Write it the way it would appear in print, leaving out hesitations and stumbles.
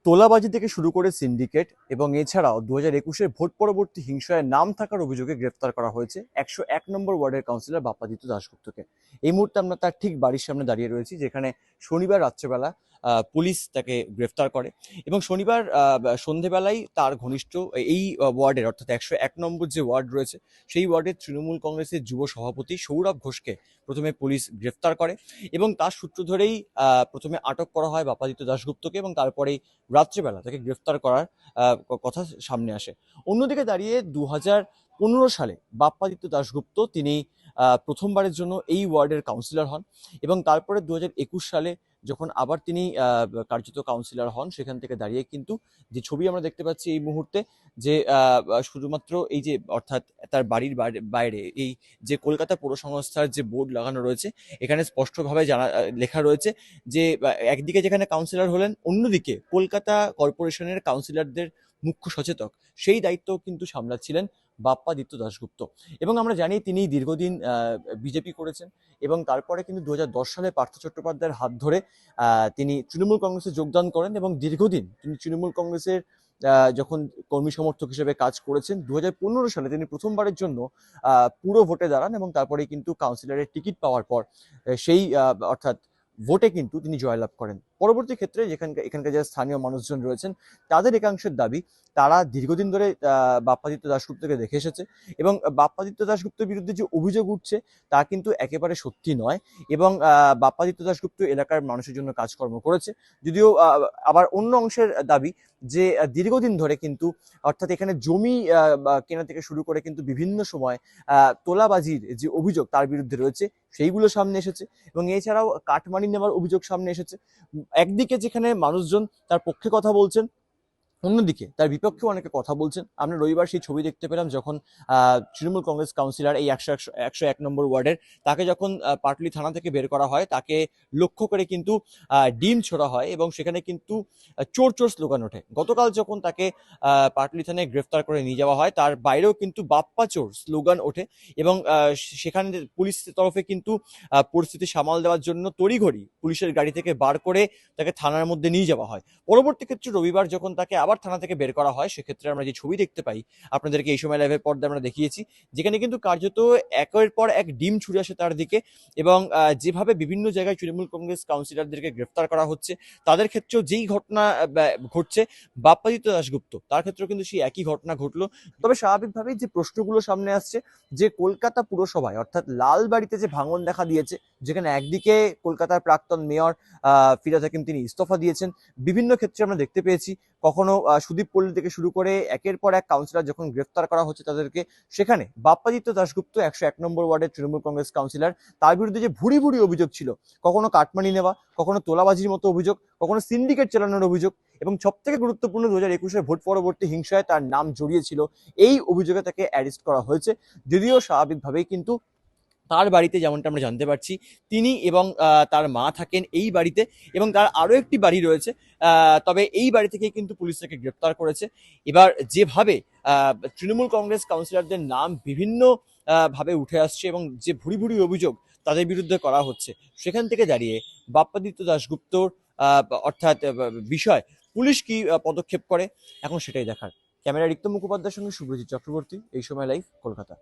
তোলাবাজি থেকে শুরু করে সিন্ডিকেট এবং এছাড়াও 2021-এর ভোট পরবর্তী হিংসায় নাম থাকার অভিযোগে গ্রেফতার করা হয়েছে 101 নম্বর ওয়ার্ডের কাউন্সিলর বাপ্পাদিত্য দাশগুপ্তকে। এই মুহূর্তে আমরা তার ঠিক বাড়ির সামনে দাঁড়িয়ে রয়েছি, যেখানে শনিবার রাত্রেবেলা পুলিশ তাকে গ্রেফতার করে এবং শনিবার সন্ধেবেলায় তার ঘনিষ্ঠ এই ওয়ার্ডের অর্থাৎ 101 নম্বর যে ওয়ার্ড রয়েছে সেই ওয়ার্ডের তৃণমূল কংগ্রেসের যুব সভাপতি সৌরভ ঘোষকে প্রথমে পুলিশ গ্রেফতার করে এবং তার সূত্র ধরেই প্রথমে আটক করা হয় বাপ্পাদিত্য দাশগুপ্তকে এবং তারপরেই রাত্রিবেলা তাকে গ্রেফতার করার কথা সামনে আসে। অন্যদিকে দাঁড়িয়ে 2015 সালে বাপ্পাদিত্য দাশগুপ্ত তিনি প্রথমবারের জন্য এই ওয়ার্ডের কাউন্সিলর হন এবং তারপরে 2021 সালে যখন আবার তিনি কার্যত কাউন্সিলর হন, সেখান থেকে দাঁড়িয়ে কিন্তু যে ছবি আমরা দেখতে পাচ্ছি এই মুহূর্তে, যে শুধুমাত্র এই যে অর্থাৎ তার বাড়ির বাইরে এই যে কলকাতা পৌর সংস্থার যে বোর্ড লাগানো রয়েছে, এখানে স্পষ্টভাবে লেখা রয়েছে যে একদিকে যেখানে কাউন্সিলর হলেন, অন্যদিকে কলকাতা কর্পোরেশনের কাউন্সিলরদের মুখ্য সচেতক সেই দায়িত্ব কিন্তু সামলাচ্ছিলেন বাপ্পাদিত্য দাশগুপ্ত। এবং আমরা জানি তিনি দীর্ঘদিন বিজেপি করেছেন এবং তারপরে কিন্তু 2010 সালে পার্থ চট্টোপাধ্যায়ের হাত ধরে তিনি তৃণমূল কংগ্রেসে যোগদান করেন এবং দীর্ঘদিন তিনি তৃণমূল কংগ্রেসের যখন কর্মী সমর্থক হিসেবে কাজ করেছেন। 2015 সালে তিনি প্রথমবারের জন্য পুরো ভোটে দাঁড়ান এবং তারপরে কিন্তু কাউন্সিলরের টিকিট পাওয়ার পর সেই অর্থাৎ ভোটে কিন্তু তিনি জয়লাভ করেন। পরবর্তী ক্ষেত্রে এখানকার যারা স্থানীয় মানুষজন রয়েছেন তাদের একাংশের দাবি, তারা দীর্ঘদিন ধরে বাপ্পাদিত্য দাশগুপ্তকে দেখে এসেছে এবং বাপ্পাদিত্য দাশগুপ্তের বিরুদ্ধে যে অভিযোগ উঠছে তা কিন্তু একেবারে সত্যি নয় এবং বাপ্পাদিত্য দাশগুপ্ত এলাকার মানুষের জন্য কাজকর্ম করেছে। যদিও আবার অন্য অংশের দাবি যে দীর্ঘদিন ধরে কিন্তু অর্থাৎ এখানে জমি কেনা থেকে শুরু করে কিন্তু বিভিন্ন সময় তোলাবাজির যে অভিযোগ তার বিরুদ্ধে রয়েছে সেইগুলো সামনে এসেছে এবং এছাড়াও কাটমানি নেওয়ার অভিযোগ সামনে এসেছে। একদিকে যেখানে মানুষজন তার পক্ষে কথা বলছেন, অন্যদিকে তার বিপক্ষেও অনেকে কথা বলছেন। আমরা রবিবার সেই ছবি দেখতে পেলাম যখন তৃণমূল কংগ্রেস কাউন্সিলর এই 101 নম্বর ওয়ার্ডের, তাকে যখন পাটুলি থানা থেকে বের করা হয়, তাকে লক্ষ্য করে কিন্তু ডিম ছোড়া হয় এবং সেখানে কিন্তু চোর চোর স্লোগান ওঠে। গতকাল যখন তাকে পাটুলি থানায় গ্রেফতার করে নিয়ে যাওয়া হয়, তার বাইরেও কিন্তু বাপ্পা চোর স্লোগান ওঠে এবং সেখানে পুলিশের তরফে কিন্তু পরিস্থিতি সামাল দেওয়ার জন্য তড়িঘড়ি পুলিশের গাড়ি থেকে বার করে তাকে থানার মধ্যে নিয়ে যাওয়া হয়। পরবর্তী ক্ষেত্রে রবিবার যখন তাকে আবার থানা থেকে বের করা হয়, সেক্ষেত্রে আমরা যে ছবি দেখতে পাই আপনাদেরকে এই সময় লাইভের পর্দায় আমরা দেখিয়েছি, যেখানে কিন্তু কার্যত একের পর এক ডিম ছুড়ে আসে তার দিকে এবং যেভাবে বিভিন্ন জায়গায় তৃণমূল কংগ্রেস কাউন্সিলরদেরকে গ্রেফতার করা হচ্ছে, তাদের ক্ষেত্রেও যেই ঘটনা ঘটছে বাপ্পাদিত্য দাশগুপ্ত, তার ক্ষেত্রেও কিন্তু সেই একই ঘটনা ঘটলো। তবে স্বাভাবিকভাবেই যে প্রশ্নগুলো সামনে আসছে, যে কলকাতা পুরসভায় অর্থাৎ লালবাড়িতে যে ভাঙন দেখা দিয়েছে, যেখানে একদিকে কলকাতার প্রাক্তন মেয়র ফিরহাদ হাকিম তিনি ইস্তফা দিয়েছেন, বিভিন্ন ক্ষেত্রে আমরা দেখতে পেয়েছি কখনো সুদীপ পল্লী থেকে শুরু করে একের পর এক কাউন্সিলর যখন গ্রেফতার করা হচ্ছে তাদেরকে, সেখানে বাপ্পাদিত্য দাশগুপ্ত 101 নম্বর ওয়ার্ডের তৃণমূল কংগ্রেস কাউন্সিলর, তার বিরুদ্ধে যে ভুরি ভুরি অভিযোগ ছিল, কখনো কাটমানি নেওয়া, কখনো তোলাবাজির মতো অভিযোগ, কখনো সিন্ডিকেট চালানোর অভিযোগ এবং সবথেকে গুরুত্বপূর্ণ 2021-এর ভোট পরবর্তী হিংসায় তার নাম জড়িয়েছিল, এই অভিযোগে তাকে অ্যারেস্ট করা হয়েছে। যদিও স্বাভাবিকভাবেই কিন্তু তার বাড়িতে, যেমনটা আমরা জানতে পারছি, তিনি এবং তার মা থাকেন এই বাড়িতে এবং তার আরো একটি বাড়ি রয়েছে, তবে এই বাড়ি থেকে কিন্তু পুলিশ তাকে গ্রেপ্তার করেছে। এবার যেভাবে তৃণমূল কংগ্রেস কাউন্সিলরদের নাম বিভিন্ন ভাবে উঠে আসছে এবং যে ভুরি ভুরি অভিযোগ তাদের বিরুদ্ধে করা হচ্ছে, সেখান থেকে দাঁড়িয়ে বাপ্পাদিত্য দাশগুপ্তর অর্থাৎ বিষয় পুলিশ কি পদক্ষেপ করে, এখন সেটাই দেখার। ক্যামেরা রিক্ত মুখোপাধ্যায়ের সঙ্গে সুব্রজিৎ চক্রবর্তী, এই সময় লাইভ, কলকাতা।